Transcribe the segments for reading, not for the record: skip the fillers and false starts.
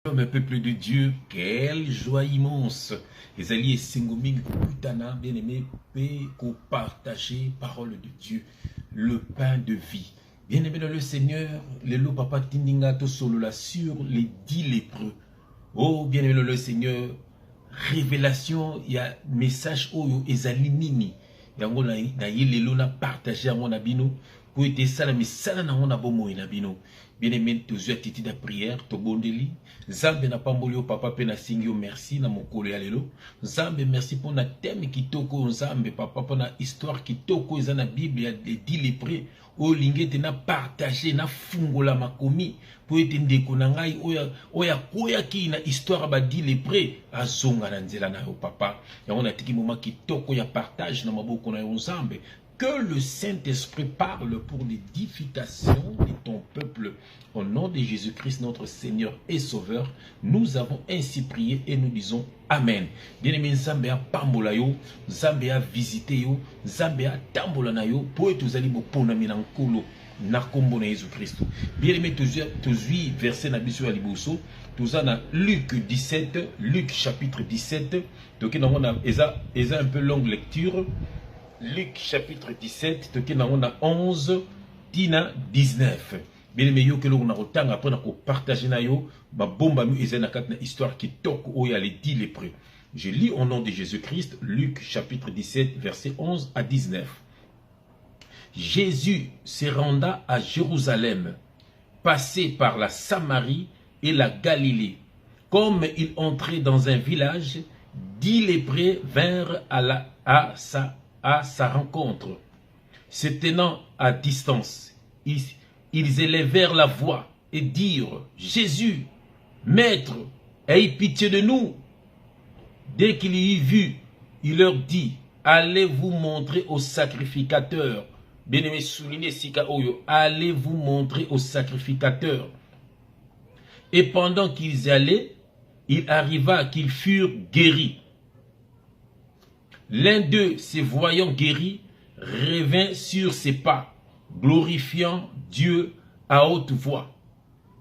Comme un peuple de Dieu, quelle joie immense. Les alliés Sengoming Kutana, bien-aimés, qu'on partager parole de Dieu, le pain de vie. Bien-aimé dans le Seigneur, les lots papa tindingato solo là sur les 10 lépreux. Oh, bien-aimé dans le Seigneur, révélation, il y a message oyo ezali nini. Yango na yelelo na partager mon abino. Pour être ça la misala na mon abomo inabino. Bien-aimé, tous titi de prière, to bondeli. Zambe na pambolio papa pe na singio merci na mokolo ya lelo. Zambe merci pour na thème qui toko Zambe papa pour na histoire qui toko eza na Bible ya de 10 lépreux. O lingete na partager na fungola makomi pour être ndeko na ngai oya koya ki na histoire ba 10 lépreux azonga na nzela na yo papa. Ya on a tiki moment qui toko ya partage na maboko na yo Zambe. Que le Saint-Esprit parle pour l'édification de ton peuple. Au nom de Jésus-Christ, notre Seigneur et Sauveur, nous avons ainsi prié et nous disons Amen. Bien-aimé, Nzambe a pambola yo, Nzambe a visité yo, Nzambe a tambola na yo, pour être allés bopona minankolo na kombo na Jésus-Christ. Bien-aimé, tous verset na biso ya liboso, tous na Luc 17, Luc chapitre 17, donc on a un peu longue lecture. Luc chapitre 17, toki na on a 11, tina 19. Bien aimé yo que l'on a autant après na ko partager na yo ba bomba mu ezana kat na histoire qui tok o ya les 10 lépreux. Je lis au nom de Jésus-Christ Luc chapitre 17 verset 11 à 19. Jésus se renda à Jérusalem, passé par la Samarie et la Galilée. Comme il entrait dans un village, 10 lépreux vinrent à sa rencontre. Se tenant à distance, ils élevèrent la voix et dirent, Jésus, Maître, aie pitié de nous. Dès qu'il y eut vu, il leur dit, allez vous montrer au sacrificateur. Bien-aimé, souligné Sika Oyo, allez vous montrer au sacrificateur. Et pendant qu'ils y allaient, il arriva qu'ils furent guéris. L'un d'eux, se voyant guéri, revint sur ses pas, glorifiant Dieu à haute voix.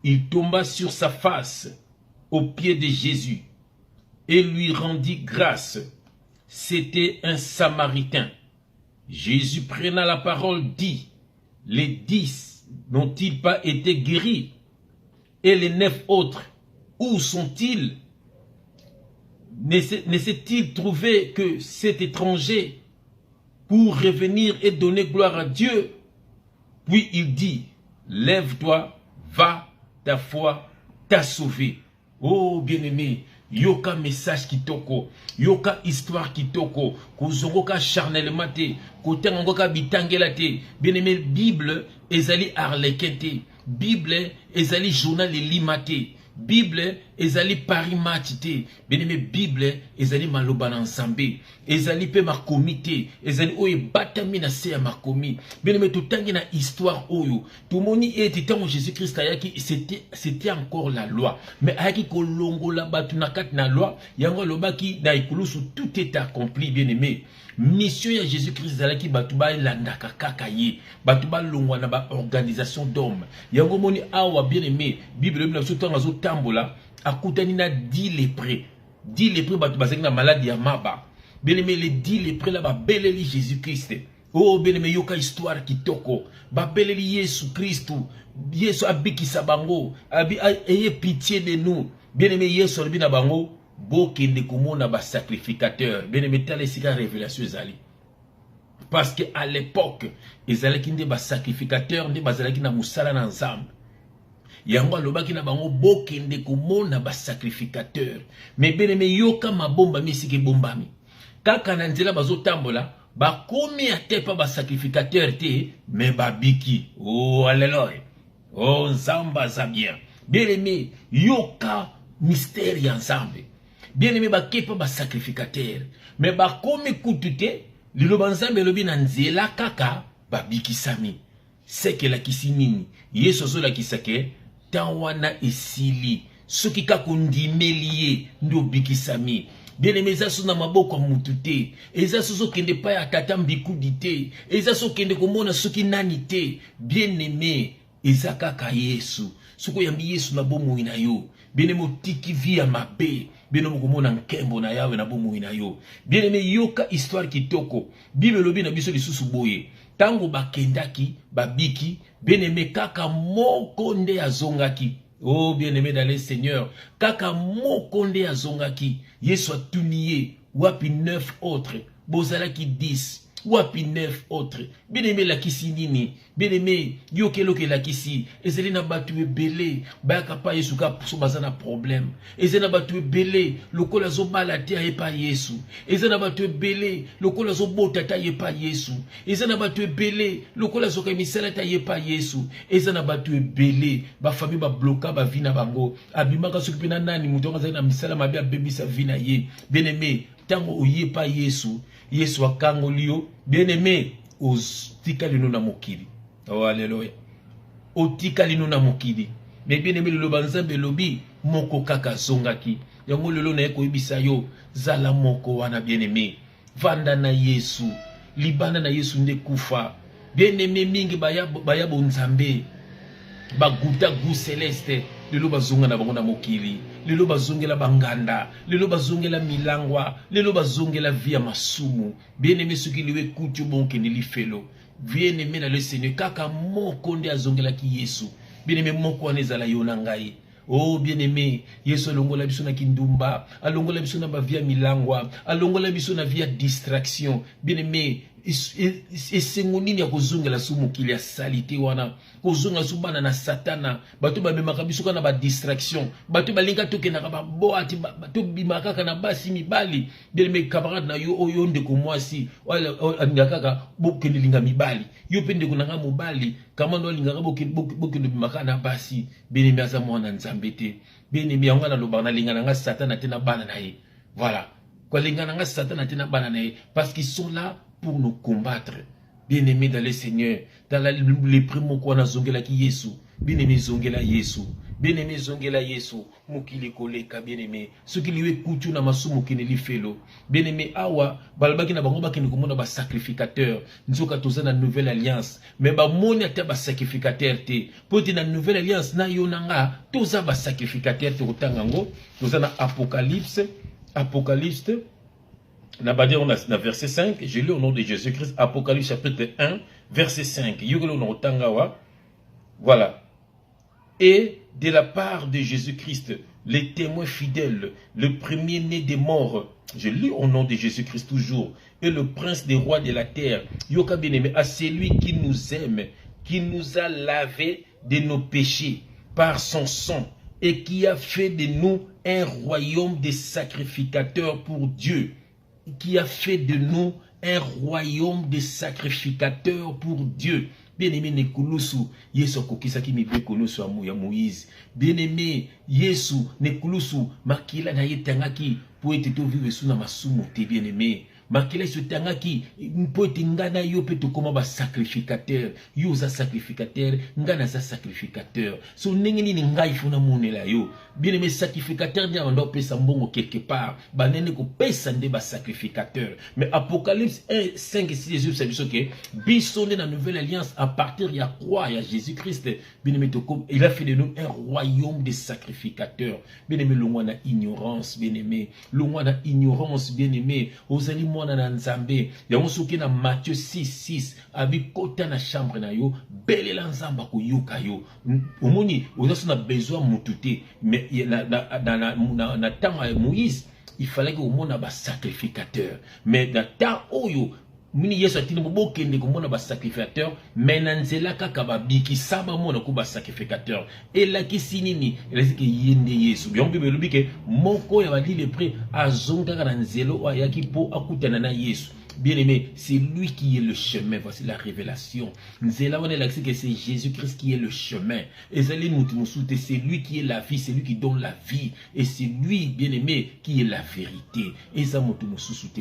Il tomba sur sa face aux pieds de Jésus et lui rendit grâce. C'était un Samaritain. Jésus prenant la parole dit, les 10 n'ont-ils pas été guéris? Et les 9 autres, où sont-ils? Ne s'est-il trouvé que cet étranger pour revenir et donner gloire à Dieu? Puis il dit, lève-toi, va, ta foi t'a sauvé. Oh bien-aimé, yoka message qui toko, yoka histoire qui toko, kozongoka charnellement te, kotengoka bitangela te. Bien-aimé, Bible ezali arlekete, Bible ezali journal limate. Bible ezali pari match te. Bien-aimé, Bible ezali maloba na nzambe, ezali pe makomi te, ezali oyo batami na se ya makomi. Bien-aimé, totangi na histoire oyo tomoni ete tango Jésus-Christ ayaki, c'était encore la loi, mais ayaki kolongola batu na kati na loi yango lobaki na ikulusu tout est accompli. Bien-aimé, mission ya Jésus-Christ zalaki batu ba landaka kaka ye, batu ba longwa na ba organisation d'homme. Yango moni awa bien-aimé, Bible na so tanga zo tambola akutani na 10 lépreux. 10 lépreux batu bazaki na maladie ya maba. Bien-aimé, les 10 lépreux là ba beleli Jésus-Christ. Oh bien-aimé, yoka histoire kitoko. Ba beleli Yesu Christou. Yesu abikisa bango, ayez pitié de nous. Bien-aimé, Yesu albina bango, bokende komona ba sacrificateur. Bien-aimé, telle est la révélation zali. Parce que à l'époque, ezalaki nde ba sacrificateur, nde bazalaki na musala na nzambe. Yango alobaki na bango bokende komona ba sacrificateur. Mais bien-aimé, yoka mabomba misiki bombami. Kaka na nzela bazotambola, bakomi ate pa ba sacrificateur te, mais babiki. Oh alléluia. Oh nzamba za bien. Bien-aimé, yoka mystère ya nzambe. Bien-aimé, bakepa ba sacrificateur, mais bakomi kutute, liloba nzambe lobi na nzela kaka babikisami. Seke la kisinini. Yesu zo la kisake tawana esili. Soki kako ndimelie ndo bikisami. Bien-aimé, eza so na maboko mutu te, eza so kende pa ya tata mbikudi te, eza so kende komona soki nani te. Bien-aimé, eza kaka Yesu. Soko yambi Yesu na bomoi na yo. bien-aimé otiki vie ya mabe, bien-aimé komona nkembo na yawe na bomoi na yo. Bien-aimé yoka histoire kitoko, Bible lobi na biso lisusu boye, tango bakendaki, babiki, bien-aimé kaka moko nde azongaki. Oh bien-aimé dans le Seigneur, kaka moko nde azongaki, Yesu atuniye, wapi 9 autres, bozalaki 10, wapi 9 autres, bien-aimé la kisi nini, bien-aimé, yokeloke la kisi, ezeli na batu ebele, bayaka pa Yesu ka so bazana problème, ezeli na batu ebele, lokola zo balate ayepa Yesu, ezeli na batu ebele, lokola zo botata ayepa Yesu, ezeli na batu ebele, lokola zo kamisala ta ayepa Yesu, ezeli na batu ebele, ba famille ba bloka ba vina bango, abimaka soki pena nani mutonga zali na misala mabe abebisa vina ye, bien-aimé, tango oyepa Yesu, Yesu akangoli yo, bien-aimé, otika lino na mokili. Oh, alléluia. Otika lino na mokili. Mais bien-aimé, le banzambe lobi, moko kaka zongaki. Yango lelo na eko ibisa yo, zala moko wana bien-aimé. Vanda na Yesu, libana na Yesu nde kufa. Bien-aimé mingi baya bonzambe, baguta gu celeste. Lelo bazonga na bango na mokili, lelo bazongela banganda, lelo bazongela milangwa, lelo bazongela via masumu. Bien-aimé soki liwe kutu bonke ni lifelo. Bien-aimé na le Seigneur, kaka moko nde azongela ki Yesu. Bien-aimé moko anezala yo na ngai. Oh bien-aimé, Yesu alongola biso na kindumba, alongola biso na ba via milangwa, alongola biso na via distraction. Bien-aimé, esengo nini ya kozongela su mokili ya salite wana, kozongela su bana na satana, bato babemaka biso kana ba distraction, bato balinga tokenaka baboati, bato bimaka kaka na basi mibali. Bien-aimé, camarade na yo oyo ndeko mwasi alinga kaka bokende linga mibali, yo pe ndeko nanga mobali kamando alingaka bokende bimaka na basi. Bien-aimé, aza mwana nzambe te. Bien-aimé, yango na lobana linga nanga satana te na bana na ye. Voilà, kwa linga nanga satana te na bana na ye, parce qu'ils sont là pour nous combattre. Bien-aimé dans le Seigneur, dans les primos qu'on a zongela ki Yesu, bien-aimé zongela Yesu, bien-aimé zongela Yesu, mukili koleka bien-aimé, ce qui lui écoute na masumu kine li felo, bien-aimé awa, balbaki na bango baki ni komona ba sacrificateur, nzoka toza na nouvelle alliance, mais ba moni ata ba sacrificateur te, poti na nouvelle alliance na yonanga, toza ba sacrificateur te otangango, toza na Apocalypse, on a verset 5, je lis au nom de Jésus-Christ, Apocalypse chapitre 1, verset 5. Voilà. Et de la part de Jésus-Christ, les témoins fidèles, le premier-né des morts, je lis au nom de Jésus-Christ toujours, et le prince des rois de la terre, Yoka bien-aimé, à celui qui nous aime, qui nous a lavé de nos péchés par son sang, et qui a fait de nous un royaume de sacrificateurs pour Dieu. Qui a fait de nous un royaume de sacrificateurs pour Dieu. Bien-aimé, Nekulusu, Yesu kokisaki mibe kulusu ya Moïse. Bien-aimé, Yesu, Nekulusu, makila na yetangaki, pour être tout vivre sous na masumu te bien-aimé. Makila se tangaki, pour être ngana yo pe to koma ba sacrificateur. Yo za sacrificateur, ngana za sacrificateur. So nengeni ni ngai funa monela yo. Bien-aimé, sacrificateur dia ndo pesa mbongo quelque part. Banene ko pesa nde ba sacrificateur. Mais Apocalypse 1, 5 et 6 Jésus ça biso ke biso na nouvelle alliance à partir ya croix ya Jésus-Christ. Bien-aimé, il a fait de nous un royaume de sacrificateurs. Bien-aimé, le na ignorance, bien-aimé. Le na ignorance, bien-aimé. Ozali mwana na nzambe. Yango soki na Matthieu 6, 6. Abi kota na chambre na yo. Belela nzamba ko yoka yo. Omoni, ozaso na besoin mutute. Mais na temps à Moïse, il fallait que au monde ait un sacrificateur. Mais dans temps oyo, mini Yesu atini bokende ko mona ba sacrificateur, mais nanzela kaka ba biki saba mona ko ba sacrificateur. Et la kisinini, elle dit que yende Yesu. Bien Bible lobi ke moko ya bali le prix azonga na nzelo ayaki po akutana na Yesu. Bien-aimé, c'est lui qui est le chemin. Voici la révélation. Nzela on est là que c'est Jésus-Christ qui est le chemin. Et c'est lui qui est la vie, c'est lui qui donne la vie. Et c'est lui, bien-aimé, qui est la vérité. Et ça,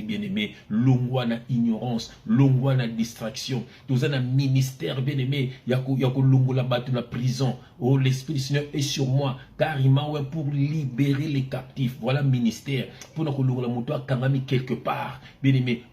bien-aimé, l'ongwana ignorance, l'ongwana distraction. Tout un ministère, bien-aimé, yako longola batu la prison. Oh, l'Esprit du Seigneur est sur moi, car il m'a ouvert pour libérer les captifs. Voilà ministère. Pour nous longola moto kangami quelque part. Bien-aimé,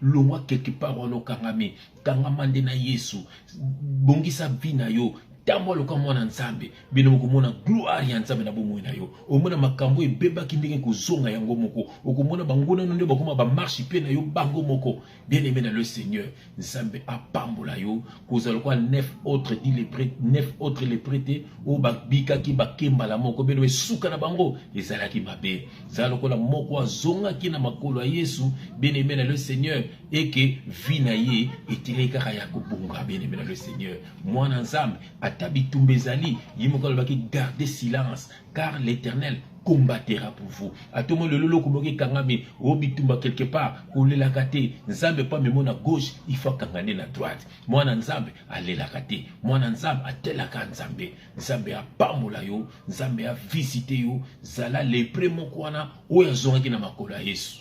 quelque part on kangami kangama na Yesu bongisa vina yo tambo loka mwana nzambe bino mokomona gloire ya nzambe na bomoi na yo omona makambo ebebaki ndenge kozonga yango moko okomona banguna nde bakoma ba marche pe na yo bango moko bien aimé dans le Seigneur nzambe apambola yo kozala kwa 9 autres dit les prêtres 9 autres les prêtres o babika ki bakemba la moko bino esuka na bango ezalaki mabe zala ko la moko azonga ki na makolo ya Yesu bien aimé dans le Seigneur et que vina ye etile kaka ya kobunga bien aimé dans le Seigneur mwana nzambe atabi tumbezali yimokolo baki garder silence car l'Éternel combattra pour vous. À tout le monde, le lolo kumoke kangami, obitumba quelque part, ou le lakate, nzambe pas même à gauche, il faut kangane na droite. Moi nzambe, allez lakate, moi nzambe, à tel nzambe, nzambe a pamola yo, nzambe a visité yo, zala les prémons kwana, ou ya zongi na makola Yesu.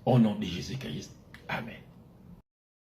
Au nom de Jésus-Christ. Amen.